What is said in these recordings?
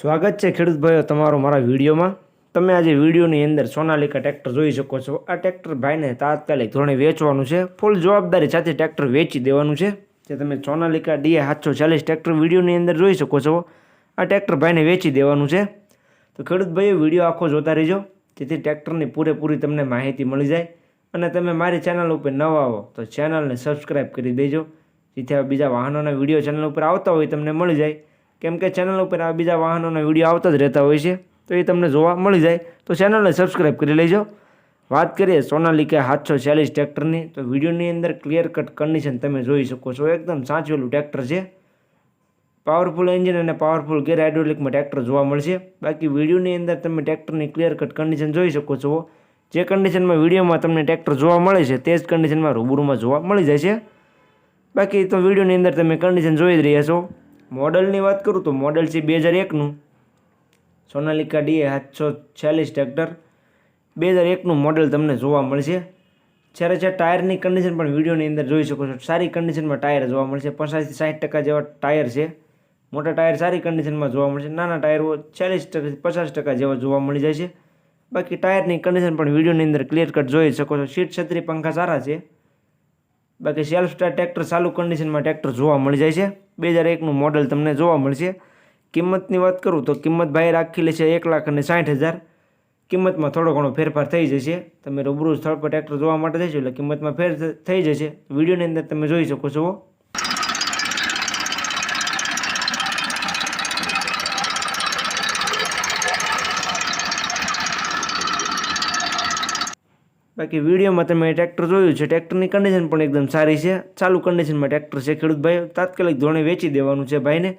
સ્વાગત છે ખેડૂત ભાઈઓ તમારો મારા વિડીયોમાં। તમે આજે વિડીયોની અંદર સોનાલિકા ટ્રેક્ટર જોઈ શકો છો। આ ટ્રેક્ટર ભાઈને તાત્કાલિક ધોરણે વેચવાનું છે। ફૂલ જવાબદારી સાથે ટ્રેક્ટર વેચી દેવાનું છે। જે તમે સોનાલિકા DA 740 ટ્રેક્ટર વિડીયોની અંદર જોઈ શકો છો। આ ટ્રેક્ટર ભાઈને વેચી દેવાનું છે। તો ખેડૂત ભાઈઓ વિડીયો આખો જોતા રહેજો, જેથી ટ્રેક્ટરની પૂરેપૂરી તમને માહિતી મળી જાય। અને તમે મારી ચેનલ ઉપર નવા આવો તો ચેનલને સબસ્ક્રાઈબ કરી દેજો, જેથી આ બીજા વાહનોના વિડીયો ચેનલ ઉપર આવતા હોય તમને મળી જાય। કેમ કે ચેનલ ઉપર આ બીજા વાહનોના વિડીયો આવતા જ રહેતા હોય છે, તો એ તમને જોવા મળી જાય। તો ચેનલને સબસ્ક્રાઈબ કરી લેજો। વાત કરીએ સોનાલિકા 740 ટ્રેક્ટરની, તો વિડીયોની અંદર ક્લિયર કટ કન્ડિશન તમે જોઈ શકો છો। એકદમ સાચવેલું ટ્રેક્ટર છે। પાવરફુલ એન્જિન અને પાવરફુલ ગેર હાઇડ્રોલિકમાં ટ્રેક્ટર જોવા મળશે। બાકી વિડીયોની અંદર તમે ટ્રેક્ટરની ક્લિયર કટ કન્ડિશન જોઈ શકો છો। જે કન્ડિશનમાં વિડીયોમાં તમને ટ્રેક્ટર જોવા મળે છે તે જ કન્ડિશનમાં રૂબરૂમાં જોવા મળી જાય છે। બાકી તો વિડીયોની અંદર તમે કન્ડિશન જોઈ જ રહ્યા છો। મોડલની વાત કરું તો મોડલ છે 2001નું સોનાલિકા DA 740 ટ્રેક્ટર 2001નું મોડલ તમને જોવા મળશે। જ્યારે ટાયરની કન્ડિશન પણ વિડીયોની અંદર જોઈ શકો છો। સારી કન્ડિશનમાં ટાયર જોવા મળશે। 50-60% જેવા ટાયર છે। મોટા ટાયર સારી કન્ડિશનમાં જોવા મળશે। નાના ટાયરો 40-50% જેવા જોવા મળી જાય છે। બાકી ટાયરની કન્ડિશન પણ વિડીયોની અંદર ક્લિયર કટ જોઈ શકો છો। સીટ છત્રી પંખા સારા છે। બાકી સેલ્ફ સ્ટાર્ટ ટ્રેક્ટર ચાલુ કન્ડિશનમાં ટ્રેક્ટર જોવા મળી જાય છે। 2001નું મોડલ તમને જોવા મળશે। કિંમતની વાત કરું તો કિંમત ભાઈ રાખેલી છે 1,60,000। કિંમતમાં થોડો ઘણો ફેરફાર થઈ જશે। તમે રૂબરૂ સ્થળ પર ટ્રેક્ટર જોવા માટે જશો એટલે કિંમતમાં ફેર થઈ જશે। વિડીયોની અંદર તમે જોઈ શકો છો। બાકી વિડીયોમાં તમે ટ્રેક્ટર જોયું છે। ટ્રેક્ટરની કન્ડિશન પણ એકદમ સારી છે। ચાલુ કન્ડિશનમાં ટ્રેક્ટર છે। ખેડૂત ભાઈ તાત્કાલિક ધોરણે વેચી દેવાનું છે ભાઈને।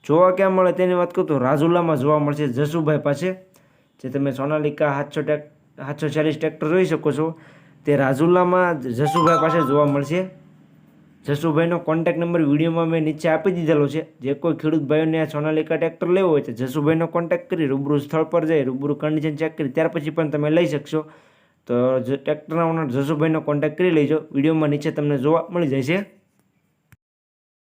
જોવા ક્યાં મળે તેની વાત કરું તો રાજુલામાં જોવા મળશે જસુભાઈ પાસે। જે તમે સોનાલિકા 740 ટ્રેક્ટર જોઈ શકો છો તે રાજુલામાં જસુભાઈ પાસે જોવા મળશે। જસુભાઈનો કોન્ટેક્ટ નંબર વિડીયોમાં મેં નીચે આપી દીધેલો છે। જે કોઈ ખેડૂત ભાઈઓને આ સોનાલિકા ટ્રેક્ટર લેવો હોય તો જસુભાઈનો કોન્ટેક્ટ કરી રૂબરૂ સ્થળ પર જઈ રૂબરૂ કન્ડિશન ચેક કરી ત્યાર પછી પણ તમે લઈ શકશો। તો ટ્રેક્ટરના ઓનર જસુભાઈનો કોન્ટેક્ટ કરી લેજો। વિડીયોમાં નીચે તમને જોવા મળી જાય છે।